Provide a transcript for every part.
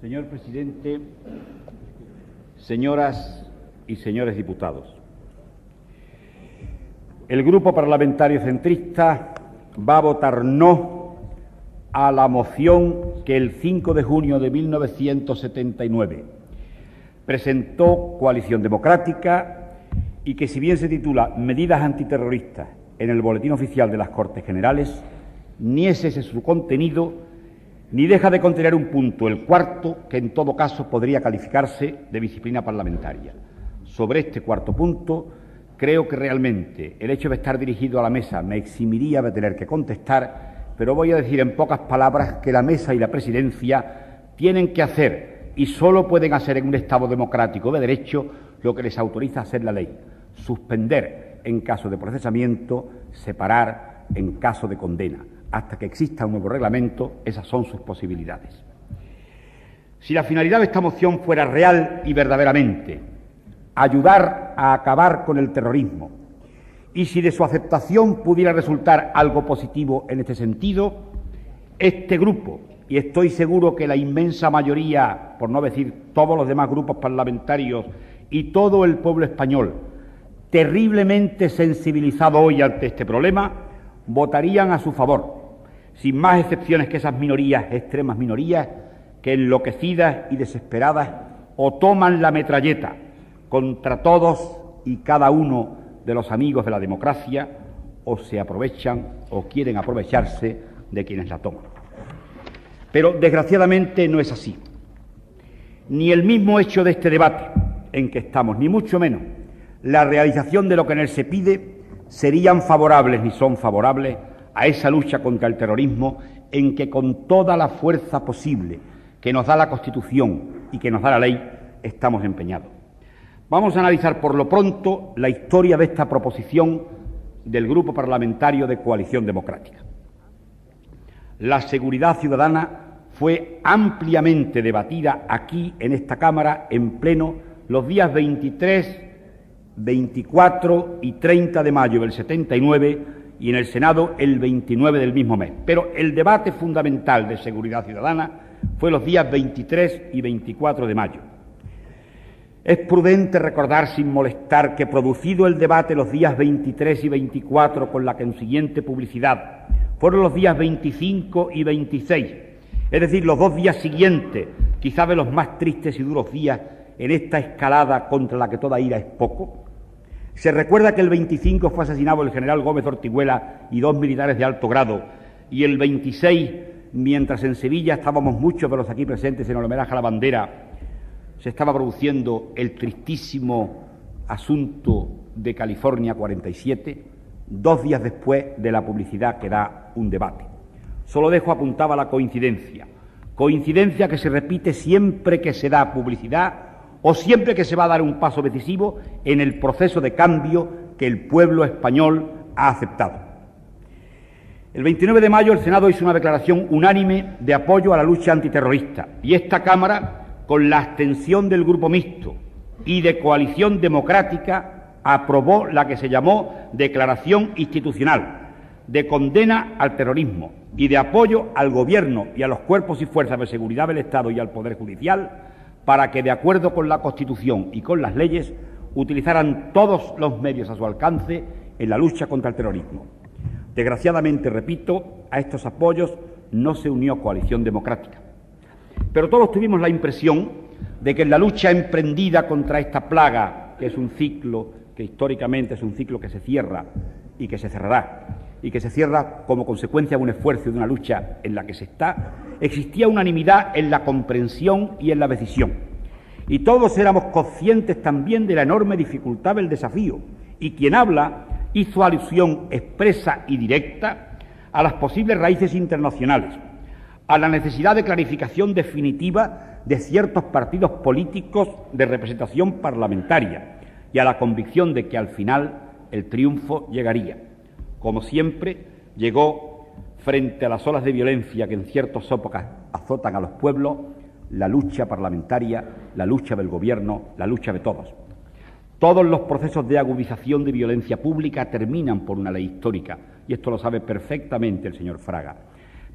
Señor presidente, señoras y señores diputados, el Grupo Parlamentario Centrista va a votar no a la moción que el 5 de junio de 1979 presentó Coalición Democrática y que, si bien se titula Medidas antiterroristas en el Boletín Oficial de las Cortes Generales, ni ese es su contenido, ni deja de contener un punto, el cuarto, que en todo caso podría calificarse de disciplina parlamentaria. Sobre este cuarto punto, creo que realmente el hecho de estar dirigido a la mesa me eximiría de tener que contestar, pero voy a decir en pocas palabras que la mesa y la presidencia tienen que hacer, y solo pueden hacer en un Estado democrático de derecho, lo que les autoriza a hacer la ley: suspender en caso de procesamiento, separar en caso de condena. Hasta que exista un nuevo reglamento, esas son sus posibilidades. Si la finalidad de esta moción fuera real y verdaderamente ayudar a acabar con el terrorismo, y si de su aceptación pudiera resultar algo positivo en este sentido, este grupo, y estoy seguro que la inmensa mayoría, por no decir todos los demás grupos parlamentarios y todo el pueblo español, terriblemente sensibilizado hoy ante este problema, votarían a su favor, sin más excepciones que esas minorías, extremas minorías, que enloquecidas y desesperadas o toman la metralleta contra todos y cada uno de los amigos de la democracia, o se aprovechan o quieren aprovecharse de quienes la toman. Pero desgraciadamente no es así. Ni el mismo hecho de este debate en que estamos, ni mucho menos la realización de lo que en él se pide, serían favorables ni son favorables a esa lucha contra el terrorismo en que, con toda la fuerza posible que nos da la Constitución y que nos da la ley, estamos empeñados. Vamos a analizar por lo pronto la historia de esta proposición del Grupo Parlamentario de Coalición Democrática. La seguridad ciudadana fue ampliamente debatida aquí en esta Cámara en pleno los días 23, 24 y 30 de mayo del 79 y en el Senado el 29 del mismo mes. Pero el debate fundamental de seguridad ciudadana fue los días 23 y 24 de mayo. Es prudente recordar sin molestar que, producido el debate los días 23 y 24 con la consiguiente publicidad, fueron los días 25 y 26, es decir, los 2 días siguientes, quizá de los más tristes y duros días en esta escalada contra la que toda ira es poco. Se recuerda que el 25 fue asesinado el general Gómez Ortiguela y 2 militares de alto grado, y el 26, mientras en Sevilla estábamos muchos de los aquí presentes en el homenaje a la bandera, se estaba produciendo el tristísimo asunto de California 47, 2 días después de la publicidad que da un debate. Solo dejo apuntada la coincidencia que se repite siempre que se da publicidad o siempre que se va a dar un paso decisivo en el proceso de cambio que el pueblo español ha aceptado. El 29 de mayo el Senado hizo una declaración unánime de apoyo a la lucha antiterrorista y esta Cámara, con la abstención del Grupo Mixto y de Coalición Democrática, aprobó la que se llamó Declaración Institucional de condena al terrorismo y de apoyo al Gobierno y a los cuerpos y fuerzas de seguridad del Estado y al Poder Judicial para que, de acuerdo con la Constitución y con las leyes, utilizaran todos los medios a su alcance en la lucha contra el terrorismo. Desgraciadamente, repito, a estos apoyos no se unió Coalición Democrática. Pero todos tuvimos la impresión de que en la lucha emprendida contra esta plaga, que es un ciclo, que históricamente es un ciclo que se cierra y que se cerrará, y que se cierra como consecuencia de un esfuerzo y de una lucha en la que se está, existía unanimidad en la comprensión y en la decisión. Y todos éramos conscientes también de la enorme dificultad del desafío, y quien habla hizo alusión expresa y directa a las posibles raíces internacionales, a la necesidad de clarificación definitiva de ciertos partidos políticos de representación parlamentaria y a la convicción de que al final el triunfo llegaría. Como siempre, llegó frente a las olas de violencia que en ciertas épocas azotan a los pueblos, la lucha parlamentaria, la lucha del Gobierno, la lucha de todos. Todos los procesos de agudización de violencia pública terminan por una ley histórica, y esto lo sabe perfectamente el señor Fraga.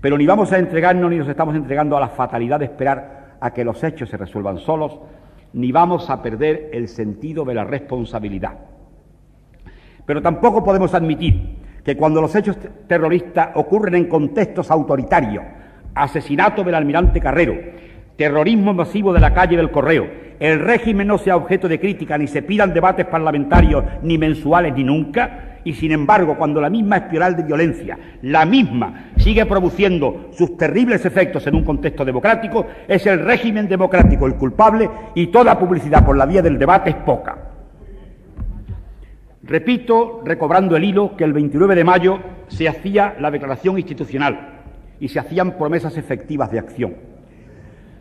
Pero ni vamos a entregarnos ni nos estamos entregando a la fatalidad de esperar a que los hechos se resuelvan solos, ni vamos a perder el sentido de la responsabilidad. Pero tampoco podemos admitir que cuando los hechos terroristas ocurren en contextos autoritarios, asesinato del almirante Carrero, terrorismo masivo de la calle del Correo, el régimen no sea objeto de crítica, ni se pidan debates parlamentarios, ni mensuales, ni nunca, y sin embargo, cuando la misma espiral de violencia, la misma, sigue produciendo sus terribles efectos en un contexto democrático, es el régimen democrático el culpable y toda publicidad por la vía del debate es poca. Repito, recobrando el hilo, que el 29 de mayo se hacía la declaración institucional y se hacían promesas efectivas de acción.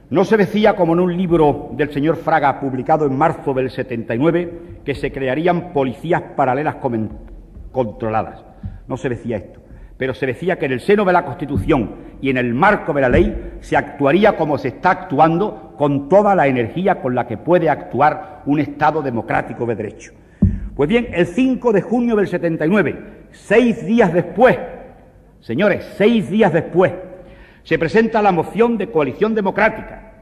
No se decía, como en un libro del señor Fraga publicado en marzo del 79, que se crearían policías paralelas controladas. No se decía esto, pero se decía que en el seno de la Constitución y en el marco de la ley se actuaría como se está actuando, con toda la energía con la que puede actuar un Estado democrático de derecho. Pues bien, el 5 de junio del 79, 6 días después, señores, 6 días después, se presenta la moción de coalición democrática,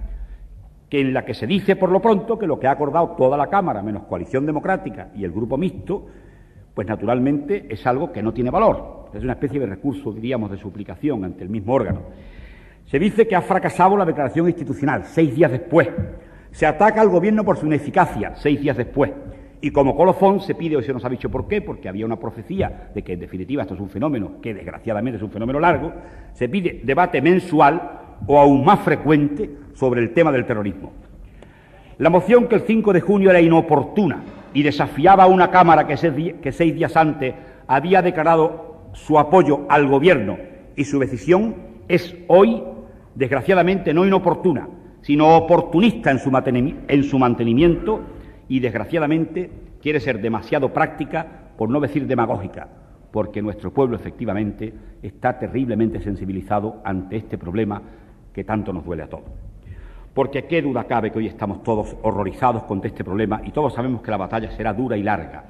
que en la que se dice, por lo pronto, que lo que ha acordado toda la Cámara, menos Coalición Democrática y el Grupo Mixto, pues naturalmente es algo que no tiene valor. Es una especie de recurso, diríamos, de suplicación ante el mismo órgano. Se dice que ha fracasado la declaración institucional, 6 días después. Se ataca al Gobierno por su ineficacia, 6 días después. Y como colofón se pide, hoy se nos ha dicho por qué, porque había una profecía de que en definitiva esto es un fenómeno que desgraciadamente es un fenómeno largo, se pide debate mensual o aún más frecuente sobre el tema del terrorismo. La moción, que el 5 de junio era inoportuna y desafiaba a una Cámara que 6 días antes había declarado su apoyo al Gobierno y su decisión, es hoy, desgraciadamente, no inoportuna, sino oportunista en su mantenimiento, y desgraciadamente quiere ser demasiado práctica, por no decir demagógica, porque nuestro pueblo efectivamente está terriblemente sensibilizado ante este problema que tanto nos duele a todos. Porque qué duda cabe que hoy estamos todos horrorizados con este problema y todos sabemos que la batalla será dura y larga.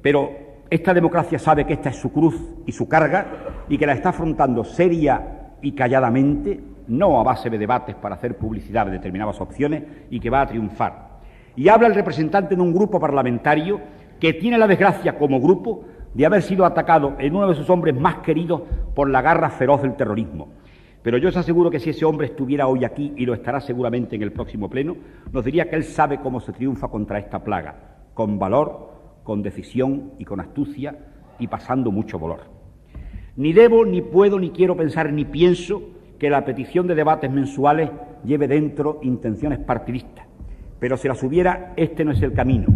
Pero esta democracia sabe que esta es su cruz y su carga y que la está afrontando seria y calladamente, no a base de debates para hacer publicidad de determinadas opciones, y que va a triunfar. Y habla el representante de un grupo parlamentario que tiene la desgracia como grupo de haber sido atacado en uno de sus hombres más queridos por la garra feroz del terrorismo. Pero yo os aseguro que si ese hombre estuviera hoy aquí, y lo estará seguramente en el próximo pleno, nos diría que él sabe cómo se triunfa contra esta plaga, con valor, con decisión y con astucia, y pasando mucho dolor. Ni debo, ni puedo, ni quiero pensar, ni pienso que la petición de debates mensuales lleve dentro intenciones partidistas. Pero si las hubiera, este no es el camino,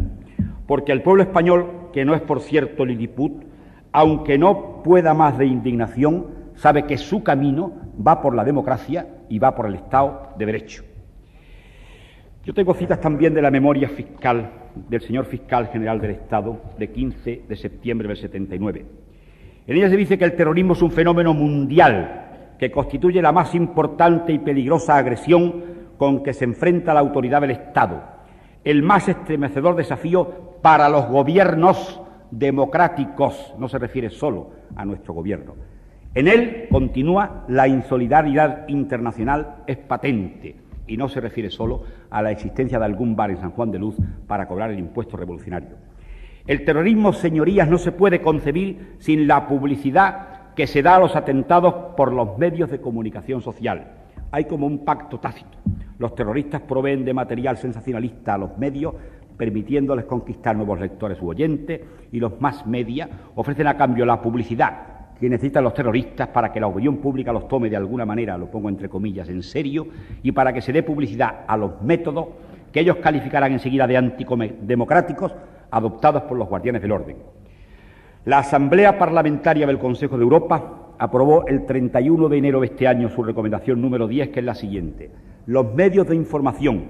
porque el pueblo español, que no es por cierto liliput, aunque no pueda más de indignación, sabe que su camino va por la democracia y va por el Estado de Derecho. Yo tengo citas también de la memoria fiscal del señor fiscal general del Estado de 15 de septiembre del 79. En ella se dice que el terrorismo es un fenómeno mundial que constituye la más importante y peligrosa agresión con que se enfrenta la autoridad del Estado, el más estremecedor desafío para los gobiernos democráticos, no se refiere solo a nuestro gobierno. En él, continúa, la insolidaridad internacional es patente y no se refiere solo a la existencia de algún bar en San Juan de Luz para cobrar el impuesto revolucionario. El terrorismo, señorías, no se puede concebir sin la publicidad que se da a los atentados por los medios de comunicación social. Hay como un pacto tácito. Los terroristas proveen de material sensacionalista a los medios, permitiéndoles conquistar nuevos lectores u oyentes, y los más media ofrecen a cambio la publicidad que necesitan los terroristas para que la opinión pública los tome de alguna manera, lo pongo entre comillas, en serio, y para que se dé publicidad a los métodos que ellos calificarán enseguida de antidemocráticos, adoptados por los guardianes del orden. La Asamblea Parlamentaria del Consejo de Europa aprobó el 31 de enero de este año su recomendación número 10, que es la siguiente: los medios de información,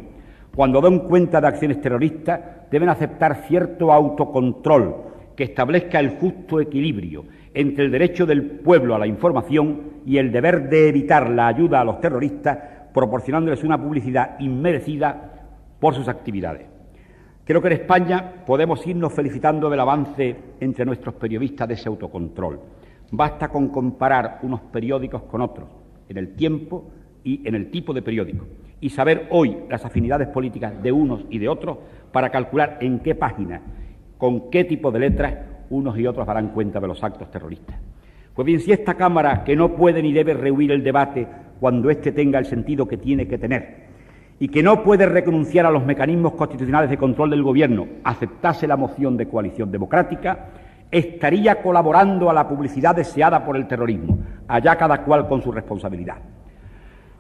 cuando den cuenta de acciones terroristas, deben aceptar cierto autocontrol que establezca el justo equilibrio entre el derecho del pueblo a la información y el deber de evitar la ayuda a los terroristas, proporcionándoles una publicidad inmerecida por sus actividades. Creo que en España podemos irnos felicitando del avance entre nuestros periodistas de ese autocontrol. Basta con comparar unos periódicos con otros, en el tiempo y en el tipo de periódico, y saber hoy las afinidades políticas de unos y de otros para calcular en qué página, con qué tipo de letras, unos y otros darán cuenta de los actos terroristas. Pues bien, si esta Cámara, que no puede ni debe rehuir el debate cuando éste tenga el sentido que tiene que tener, y que no puede renunciar a los mecanismos constitucionales de control del Gobierno, aceptase la moción de coalición democrática, estaría colaborando a la publicidad deseada por el terrorismo, allá cada cual con su responsabilidad.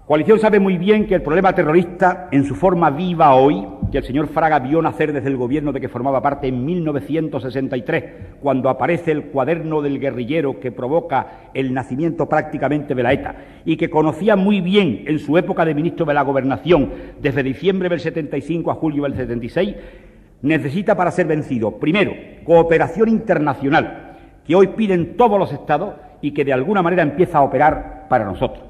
Coalición sabe muy bien que el problema terrorista, en su forma viva hoy, que el señor Fraga vio nacer desde el gobierno de que formaba parte en 1963, cuando aparece el cuaderno del guerrillero que provoca el nacimiento prácticamente de la ETA, y que conocía muy bien en su época de ministro de la Gobernación, desde diciembre del 75 a julio del 76, necesita para ser vencido, primero, cooperación internacional, que hoy piden todos los Estados y que de alguna manera empieza a operar para nosotros.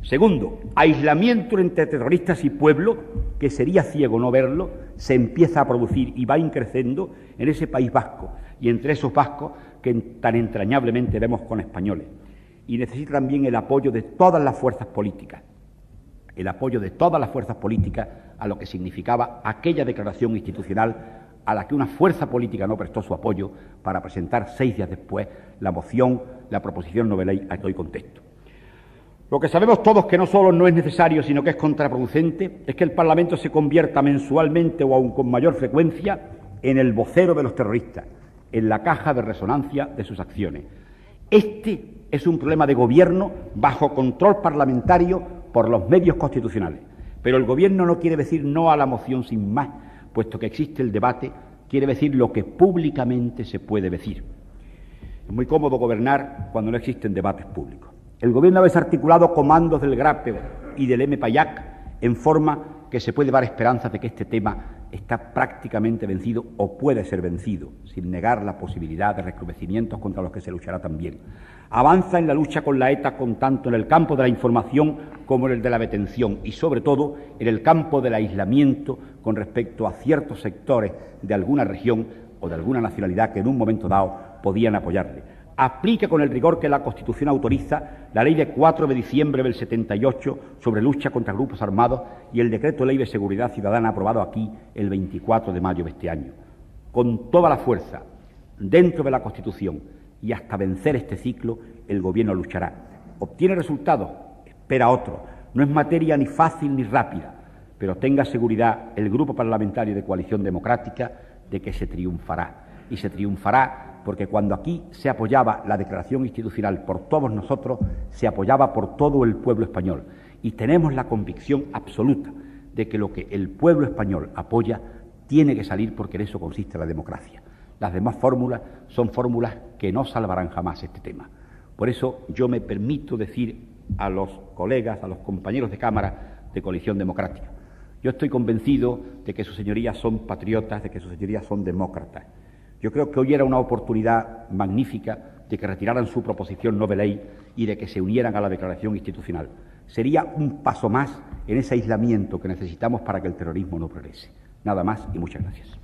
Segundo, aislamiento entre terroristas y pueblo, que sería ciego no verlo, se empieza a producir y va increciendo en ese País Vasco y entre esos vascos que tan entrañablemente vemos con españoles. Y necesita también el apoyo de todas las fuerzas políticas, a lo que significaba aquella declaración institucional a la que una fuerza política no prestó su apoyo para presentar 6 días después la proposición no de ley a que hoy contesto. Lo que sabemos todos que no solo no es necesario, sino que es contraproducente, es que el Parlamento se convierta mensualmente o aún con mayor frecuencia en el vocero de los terroristas, en la caja de resonancia de sus acciones. Este es un problema de gobierno bajo control parlamentario por los medios constitucionales. Pero el Gobierno no quiere decir no a la moción sin más, puesto que existe el debate, quiere decir lo que públicamente se puede decir. Es muy cómodo gobernar cuando no existen debates públicos. El Gobierno ha desarticulado comandos del GRAPE y del MPAYAC en forma que se puede dar esperanzas de que este tema está prácticamente vencido o puede ser vencido, sin negar la posibilidad de recrudecimientos contra los que se luchará también. Avanza en la lucha con la ETA tanto en el campo de la información como en el de la detención y, sobre todo, en el campo del aislamiento con respecto a ciertos sectores de alguna región o de alguna nacionalidad que en un momento dado podían apoyarle. Aplica con el rigor que la Constitución autoriza la Ley de 4 de diciembre del 78 sobre lucha contra grupos armados y el Decreto Ley de Seguridad Ciudadana aprobado aquí el 24 de mayo de este año. Con toda la fuerza, dentro de la Constitución y hasta vencer este ciclo, el Gobierno luchará. Obtiene resultados, espera otros. No es materia ni fácil ni rápida, pero tenga seguridad el Grupo Parlamentario de Coalición Democrática de que se triunfará. Y se triunfará porque cuando aquí se apoyaba la declaración institucional por todos nosotros, se apoyaba por todo el pueblo español. Y tenemos la convicción absoluta de que lo que el pueblo español apoya tiene que salir porque en eso consiste la democracia. Las demás fórmulas son fórmulas que no salvarán jamás este tema. Por eso yo me permito decir a los colegas, a los compañeros de Cámara de Coalición Democrática, yo estoy convencido de que sus señorías son patriotas, de que sus señorías son demócratas. Yo creo que hoy era una oportunidad magnífica de que retiraran su proposición no de ley y de que se unieran a la declaración institucional. Sería un paso más en ese aislamiento que necesitamos para que el terrorismo no progrese. Nada más y muchas gracias.